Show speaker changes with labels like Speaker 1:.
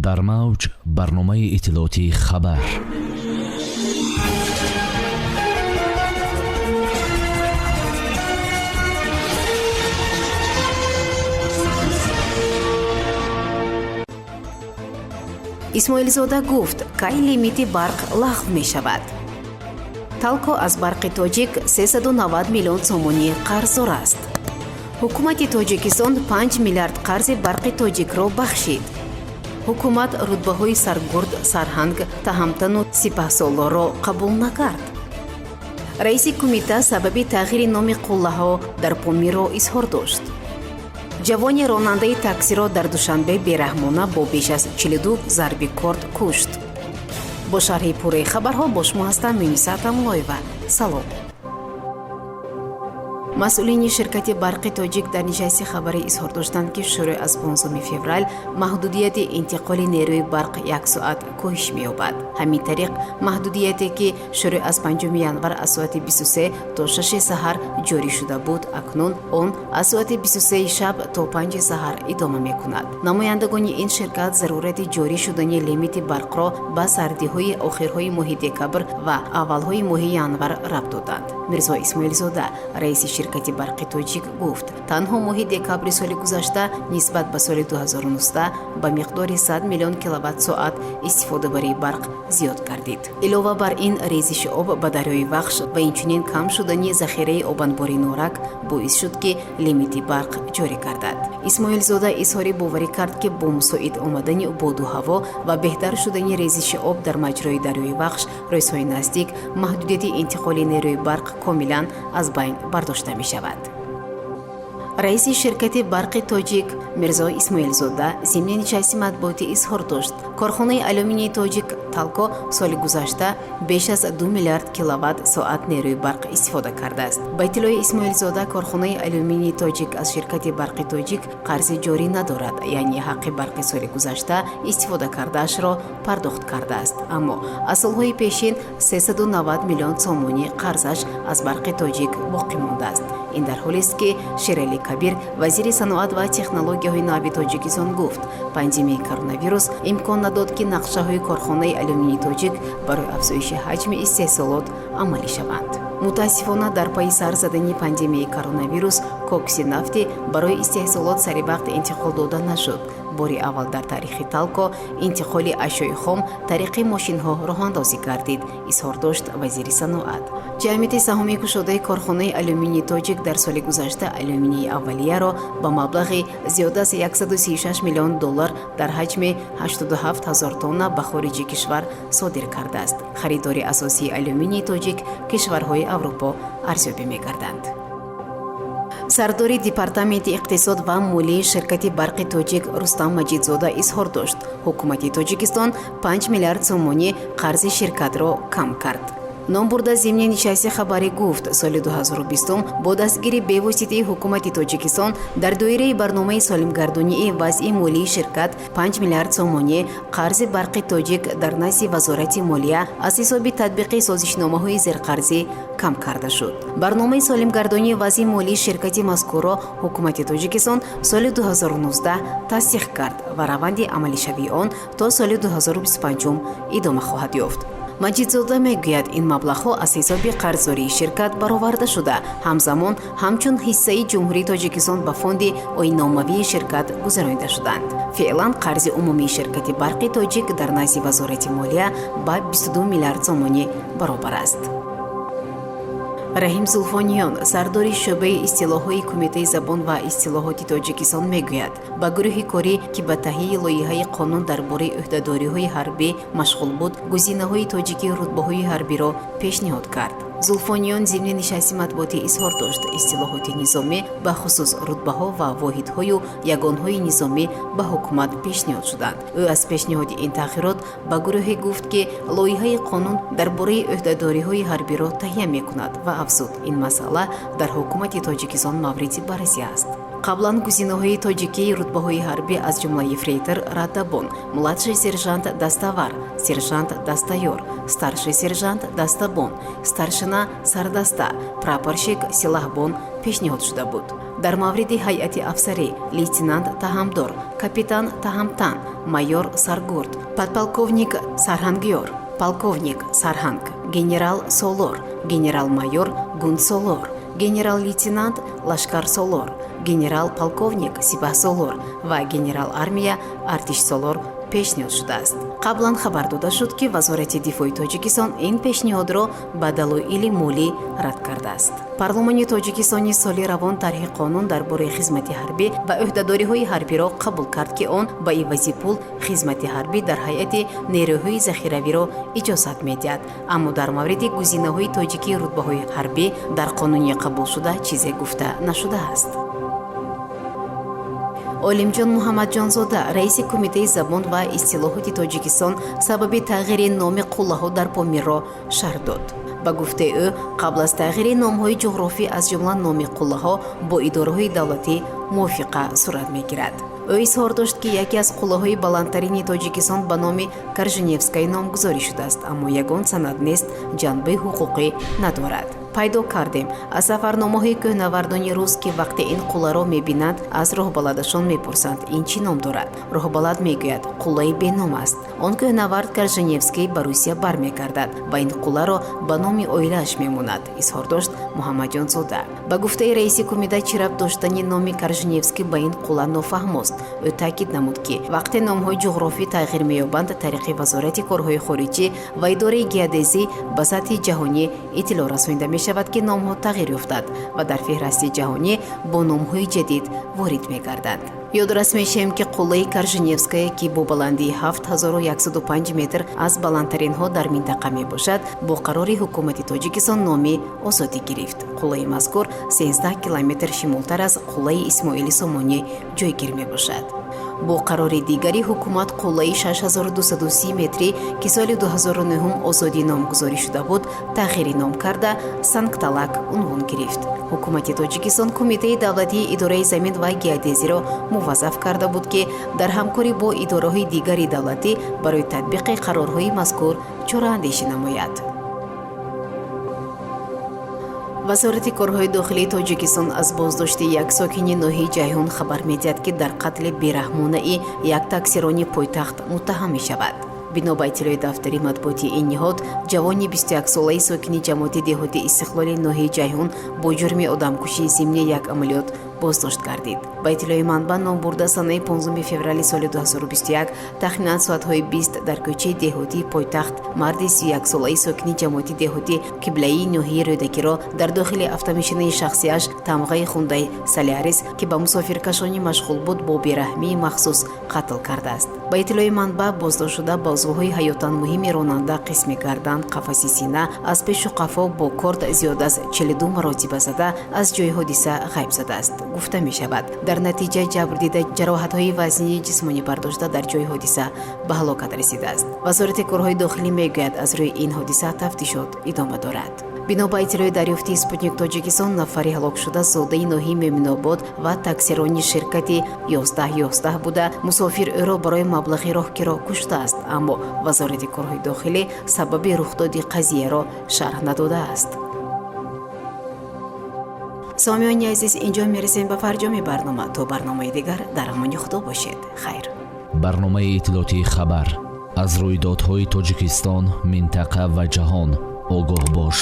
Speaker 1: дар мавҷ барномаи иттилоотии хабар.
Speaker 2: исмоилзода гуфт, кай лимити барқ лағв мешавад. талко аз барқи тоҷик 390 миллион сомонӣ қарздор аст. ҳукумати тоҷикистон 5 миллиард қарзи барқи тоҷикро бахшид. ҳукумат рутбаҳои саргурд, сарҳанг, таҳамтану сипаҳсолорро қабул накард. раиси кумита сабаби тағйири номи қуллаҳо дар помиро изҳор дошт. ҷавони ронандаи таксиро дар душанбе бераҳмона бо беш аз 42 зарби корд кушт. бо шарҳи пурраи хабарҳо бо шумо ҳастам Муниса Тамулоева. салом. масъулини ширкати барқи тоҷик дар нишасти хабарӣ изҳор доштанд, ки шурӯъ аз 15 феврал маҳдудияти интиқоли нерӯи барқ 1 соат коҳиш меёбад. ҳамин тариқ маҳдудияте, ки шурӯъ аз 5 январ аз соати 23 то 6 саҳар ҷорӣ шуда буд, акнун он аз соати 23 шаб то 5 саҳар идома мекунад. намояндагони ин ширкат зарурати ҷорӣ шудани лимити барқро ба сардиҳои охирҳои моҳи декабр ва аввалҳои моҳи январ рабт доданд. мирзо исмоилзода, раиси ширкати барқи тоҷик гуфт, танҳо моҳи декабри соли гузашта нисбат ба соли 2019 ба миқдори 100 миллион киловатт-соат истифодабарии барқ зиёд гардид. илова бар ин, резиши об ба дарёи Вахш ва инчунин кам шудани захираи обанбори Норак боис шуд, ки лимити барқ ҷорӣ гардад. исмоилзода изҳори боварӣ кард, ки бо мусоид омадани боду ҳаво ва беҳтар шудани резиши об дар маҷрои дарёи Вахш рӯзҳои наздик маҳдудияти интиқоли нерӯи барқ комилан аз байн бардошта мешавад. раиси ширкати барқи тоҷик мирзо исмоилзода зимни нишасти матбуотӣ изҳор дошт, корхонаи алюминии тоҷик талко соли гузашта беш аз 2 миллиард киловатт-соат нерӯи барқ истифода кардааст. ба иттилои исмоилзода, корхонаи алюминии тоҷик аз ширкати барқи тоҷик қарзи ҷорӣ надорад, яъне ҳаққи барқи соли гузашта истифода кардаашро пардохт кардааст, аммо аз солҳои пешин 390 миллион сомонӣ қарзаш аз барқи тоҷик боқӣ мондааст. ин дар ҳолест, ки Шерали Кабир, вазири саноат ва технологияҳои нави Тоҷикистон гуфт, пандемияи коронавирус имкон надод, ки нақшаҳои корхонаи алюминии тоҷик барои афзоиши ҳаҷми истеҳсолот амалӣ шаванд. мутаассифона дар пайи сар задани пандемияи коронавирус кокси нафтӣ барои истеҳсолот саривақт интиқол дода нашуд. бори аввал дар таърихи талко интиқоли ашёи хом тариқи мошинҳо роҳандозӣ гардид, изҳор дошт вазири саноат. ҷамъияти саҳомии кушодаи корхонаи алюминии тоҷик дар соли гузашта алюминии аввалияро ба маблағи зиёда аз 136 миллион доллар дар ҳаҷми 87 000 тонна ба хориҷи кишвар содир кардааст. харидори асосии алюминии тоҷик кишварҳои аврупо арзёбӣ мегарданд. сардори департаменти иқтисод ва молияи ширкати барқи тоҷик Рустам Маҷидзода изҳор дошт, ҳукумати Тоҷикистон 5 миллиард сомонӣ қарзи ширкатро кам кард. номбурда зимни нишасти хабарӣ гуфт, соли 2020 бо дастгирии бевоситаи ҳукумати Тоҷикистон дар доираи барномаи солимгардонии вазъи молияи ширкат 5 миллиард сомонӣ қарзи барқи тоҷик дар назди вазорати молия аз ҳисоби татбиқи созишномаҳои зерқарзӣ кам карда шуд. барномаи солимгардонии вазъи молияи ширкати мазкурро ҳукумати Тоҷикистон соли 2019 тасдиқ кард ва раванди амалишавии он то соли 2025 идома хоҳад ёфт. Маҷидзода мегӯяд, ин маблағҳо аз ҳисоби қарздории ширкат бароварда шуда, ҳамзамон ҳамчун ҳиссаи ҷумҳурии Тоҷикистон ба фонди оинномавии ширкат гузаронида шуданд. феълан қарзи умумии ширкати барқи тоҷик дар назди вазорати молия ба 22 миллиард сомонӣ баробар аст. Раҳим Зулфониён, сардори шӯъбаи истилоҳҳои Кумитаи забон ва истилоҳоти Тоҷикистон мегӯяд, ба гурӯҳи корӣ, ки ба таҳиёи лоиҳаи қонун дар бораи ӯҳдадориҳои ҳарбӣ машғул буд, гузинаҳои тоҷикии рутбаҳои ҳарбиро пешниҳод кард. Зулфониён зимни нишасти матбуотӣ изҳор дошт, истилоҳоти низомӣ ба хусус рутбаҳо ва воҳидҳою ягонҳои низомӣ ба ҳукумат пешниҳод шуданд. ӯ аз пешниҳоди ин тағйирот ба гурӯҳе гуфт, ки лоиҳаи қонун дар бораи ӯҳдадориҳои ҳарбиро таҳия мекунад ва афзуд, ин масъала дар ҳукумати Тоҷикистон мавриди баррасӣ аст. қаблан гузинаҳои тоҷикии рутбаҳои ҳарбӣ аз ҷумла ефрейтор Радабон, младший сержант Dastavар, сержант Дастаёр, старший сержант Дастабон, старшина Сардаста, прапорщик Силаҳбон пешниҳод шуда буд. дар мавриди ҳайати афсарӣ лейтенант Таҳамдор, капитан Таҳамтан, майор Саргурд, подполковник Сархангёр, полковник Сарханг, генерал Солор, генерал-майор Гунд Солор, генерал-лейтенант Лашкар Солор, генерал-полковник Сипах Солор ва генерал-армия Артиш Солор пешниҳод шудааст. қаблан хабар дода шуд, ки вазорати дифои Тоҷикистон ин пешниҳодро ба далоили молӣ рад кардааст. Парлумони Тоҷикистони соли равон тарҳи қонун дар бораи хизмати ҳарбӣ ба ӯҳдадориҳои ҳарбиро қабул кард, ки он ба ивази пул хизмати ҳарбӣ дар ҳайати нерӯҳои захиравиро иҷозат медиҳад. Аммо дар мавриди гузинаҳои тоҷикии рутбаҳои ҳарбӣ дар қонуни қабулшуда чизе гуфта нашудааст. Олимҷон Муҳаммадҷонзода, раиси кумитаи забон ва истилоҳоти Тоҷикистон, сабаби тағйири номи қуллаҳо дар Помирро шарҳ дод. Ба гуфтаи ӯ, қабл аз тағйири номҳои ҷуғрофӣ аз ҷумла номи қуллаҳо бо идораҳои давлатӣ мувофиқа сурат мегирад. ӯ изҳор дошт, ки яке аз қуллаҳои баландтарини Тоҷикистон ба номи Корженевская номгузорӣ шудааст, аммо ягон санад нест, ҷанбаи ҳуқуқӣ надорад. пайдо кардем аз сафарномаҳои кӯҳнавардони рус, ки вақте ин қулларо мебинанд, аз роҳбаладашон мепурсанд, ин чӣ ном дорад. Роҳбалад мегӯяд, қуллаи беном аст. Он кӯҳнавард Корженевский ба Русия бармегардад ва ин қулларо ба номи оилааш мемонад, изҳор дошт Муҳаммадҷонзода. Ба гуфтаи раиси кумита, чираб доштани номи Корженевский ба ин қулла нофаҳмост. ӯ таъкид намуд, ки вақте номҳои ҷуғрофӣ тағйир меёбанд, тариқи вазорати корҳои хориҷӣ ва идораи геодезӣ ба сатҳи ҷаҳонӣ иттилоъ расонида мешавад, ки номҳо тағйир ёфтанд ва дар феҳрасти ҷаҳонӣ бо номҳои ҷадид ворид мегарданд. ёдрас мешавем, ки қуллаи Корженевская, ки бо баландии 7105 метр аз баландтаринҳо дар минтақа мебошад, бо қарори ҳукумати Тоҷикистон номи озодӣ гирифт. қуллаи мазкур 13 километр шимолтар аз қуллаи Исмоили Сомонӣ ҷойгир мебошад. бо қарори дигари ҳукумат қуллаи 6230 метрӣ, ки соли 2009 озодӣ номгузорӣ шуда буд, тағйири ном карда Санкталак унвон гирифт. ҳукумати Тоҷикистон кумитаи давлатии идораи замин ва геодезиро муваззаф карда буд, ки дар ҳамкорӣ бо идораҳои дигари давлатӣ барои татбиқи қарорҳои мазкур чораандешӣ намояд. вазорати корҳои дохилии Тоҷикистон аз боздошти як сокини ноҳияи Ҷайҳун хабар медиҳад, ки дар қатли бераҳмонаи як таксирони пойтахт муттаҳам мешавад. бино ба иттилои дафтари матбуоти ин ниҳод, ҷавони 21-солаи сокини ҷамоати деҳоти истиқлоли ноҳияи Ҷайҳун бо ҷурми одамкушии зимни як амалиёт боздошт гардид. ба иттилои манбаъ ном бурда, санаи 15 феврали соли 2021 тахминан соатҳои 20 дар кӯчаи деҳотии пойтахт марди 31-солаи сокини ҷамоати деҳоти қиблаии ноҳияи Рӯдакиро дар дохили автомошинаи шахсияш тамғаи Хундай Солярис, ки ба мусофиркашонӣ машғул буд, бо бераҳмии махсус қатл кардааст. ба иттилои манбаъ боздоштшуда ба узвҳои ҳаётан муҳими ронанда қисми гардан, қафаси сина аз пешу қафо бо корд зиёда аз 42 маротиба зада аз ҷои ҳодиса ғайб задааст. гуфта мешавад, дар натиҷа ҷабр дида ҷароҳатҳои вазнии ҷисмонӣ бардошта дар ҷои ҳодиса ба ҳалокат расидааст. вазорати корҳои дохилӣ мегӯяд, аз рӯи ин ҳодиса тафтишот идома дорад. бино ба иттилои дарёфти Спутник Тоҷикистон, нафари ҳалокшуда зодаи ноҳияи Меъминобод ва таксирони ширкати 1111 буда, мусофир ӯро барои маблағи роҳкиро куштааст, аммо вазорати корҳои дохилӣ сабаби рухдоди қазияро шарҳ надодааст. сомиёни азиз, инҷо мерасем ба фарҷоми барнома. то барномаи дигар, дар амони худо бошед. хайр.
Speaker 1: барномаи иттилоъоти хабар аз рӯйдодҳои Тоҷикистон, минтақа ва ҷаҳон огоҳ бош.